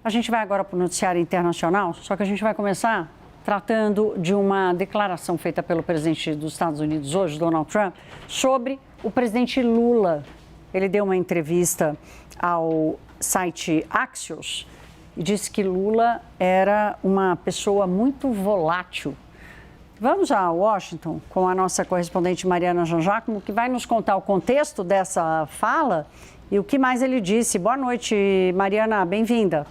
A gente vai agora para o noticiário internacional, só que a gente vai começar tratando de uma declaração feita pelo presidente dos Estados Unidos hoje, Donald Trump, sobre o presidente Lula. Ele deu uma entrevista ao site Axios e disse que Lula era uma pessoa muito volátil. Vamos a Washington com a nossa correspondente Mariana Janjacomo, que vai nos contar o contexto dessa fala e o que mais ele disse. Boa noite, Mariana, bem-vinda.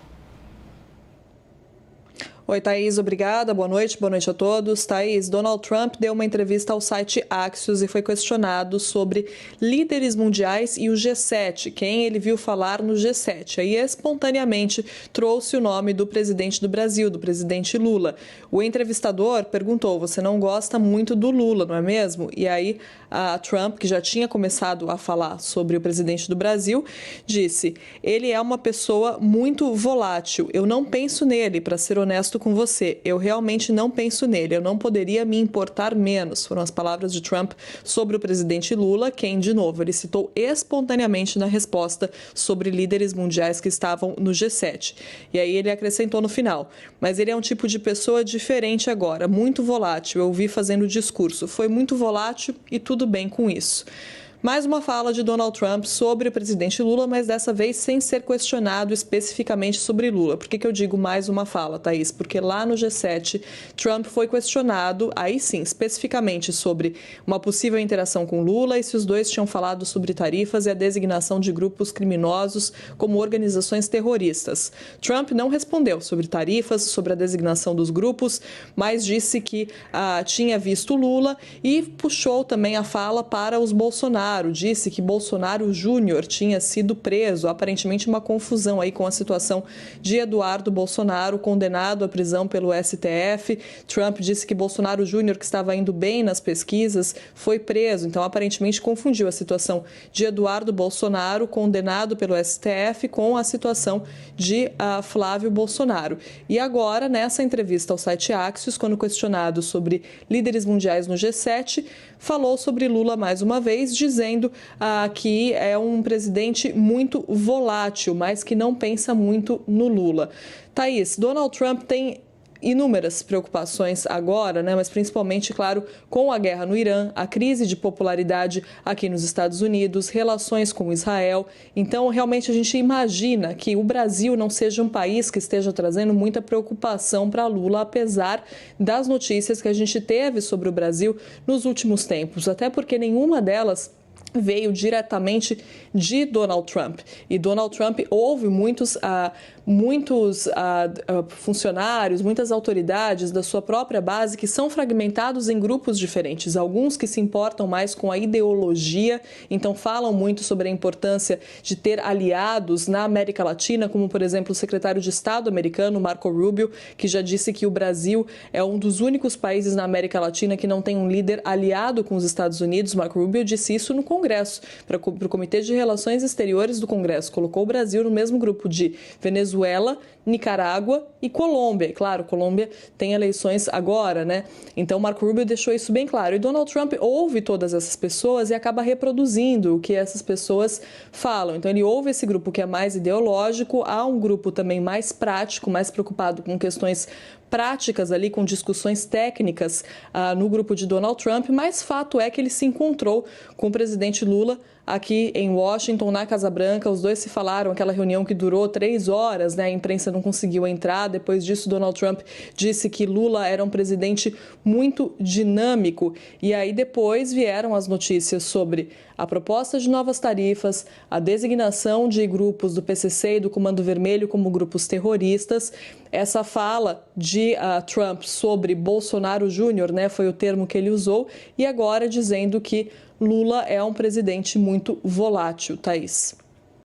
Oi, Thaís, obrigada. Boa noite a todos. Thaís, Donald Trump deu uma entrevista ao site Axios e foi questionado sobre líderes mundiais e o G7, quem ele viu falar no G7. Aí, espontaneamente, trouxe o nome do presidente do Brasil, do presidente Lula. O entrevistador perguntou, você não gosta muito do Lula, não é mesmo? E aí, a Trump, que já tinha começado a falar sobre o presidente do Brasil, disse, ele é uma pessoa muito volátil, eu não penso nele, para ser honesto com você, eu realmente não penso nele, eu não poderia me importar menos, foram as palavras de Trump sobre o presidente Lula, quem, de novo, ele citou espontaneamente na resposta sobre líderes mundiais que estavam no G7. E aí ele acrescentou no final, mas ele é um tipo de pessoa diferente agora, muito volátil, eu vi fazendo discurso, foi muito volátil e tudo bem com isso. Mais uma fala de Donald Trump sobre o presidente Lula, mas dessa vez sem ser questionado especificamente sobre Lula. Por que eu digo mais uma fala, Thaís? Porque lá no G7, Trump foi questionado, aí sim, especificamente sobre uma possível interação com Lula e se os dois tinham falado sobre tarifas e a designação de grupos criminosos como organizações terroristas. Trump não respondeu sobre tarifas, sobre a designação dos grupos, mas disse que tinha visto Lula e puxou também a fala para os Bolsonaro. Disse que Bolsonaro Júnior tinha sido preso, aparentemente uma confusão aí com a situação de Eduardo Bolsonaro, condenado à prisão pelo STF. Trump disse que Bolsonaro Júnior, que estava indo bem nas pesquisas, foi preso. Então, aparentemente, confundiu a situação de Eduardo Bolsonaro, condenado pelo STF, com a situação de Flávio Bolsonaro. E agora, nessa entrevista ao site Axios, quando questionado sobre líderes mundiais no G7, falou sobre Lula mais uma vez, dizendo que é um presidente muito volátil, mas que não pensa muito no Lula. Thaís, Donald Trump tem inúmeras preocupações agora, né, mas principalmente, claro, com a guerra no Irã, a crise de popularidade aqui nos Estados Unidos, relações com Israel. Então, realmente, a gente imagina que o Brasil não seja um país que esteja trazendo muita preocupação para Lula, apesar das notícias que a gente teve sobre o Brasil nos últimos tempos, até porque nenhuma delas veio diretamente de Donald Trump. E Donald Trump houve muitos funcionários, muitas autoridades da sua própria base que são fragmentados em grupos diferentes. Alguns que se importam mais com a ideologia, então falam muito sobre a importância de ter aliados na América Latina, como, por exemplo, o secretário de Estado americano, Marco Rubio, que já disse que o Brasil é um dos únicos países na América Latina que não tem um líder aliado com os Estados Unidos. Marco Rubio disse isso no Congresso, para o Comitê de Relações Exteriores do Congresso. Colocou o Brasil no mesmo grupo de Venezuela, Nicarágua e Colômbia. E, claro, Colômbia tem eleições agora, né? Então, Marco Rubio deixou isso bem claro. E Donald Trump ouve todas essas pessoas e acaba reproduzindo o que essas pessoas falam. Então, ele ouve esse grupo que é mais ideológico, há um grupo também mais prático, mais preocupado com questões práticas ali, com discussões técnicas no grupo de Donald Trump, mas fato é que ele se encontrou com o presidente Lula aqui em Washington, na Casa Branca. Os dois se falaram, aquela reunião que durou 3 horas, né? A imprensa não conseguiu entrar. Depois disso, Donald Trump disse que Lula era um presidente muito dinâmico. E aí depois vieram as notícias sobre a proposta de novas tarifas, a designação de grupos do PCC e do Comando Vermelho como grupos terroristas. Essa fala de Trump sobre Bolsonaro Júnior, né, foi o termo que ele usou, e agora dizendo que Lula é um presidente muito volátil, Thaís.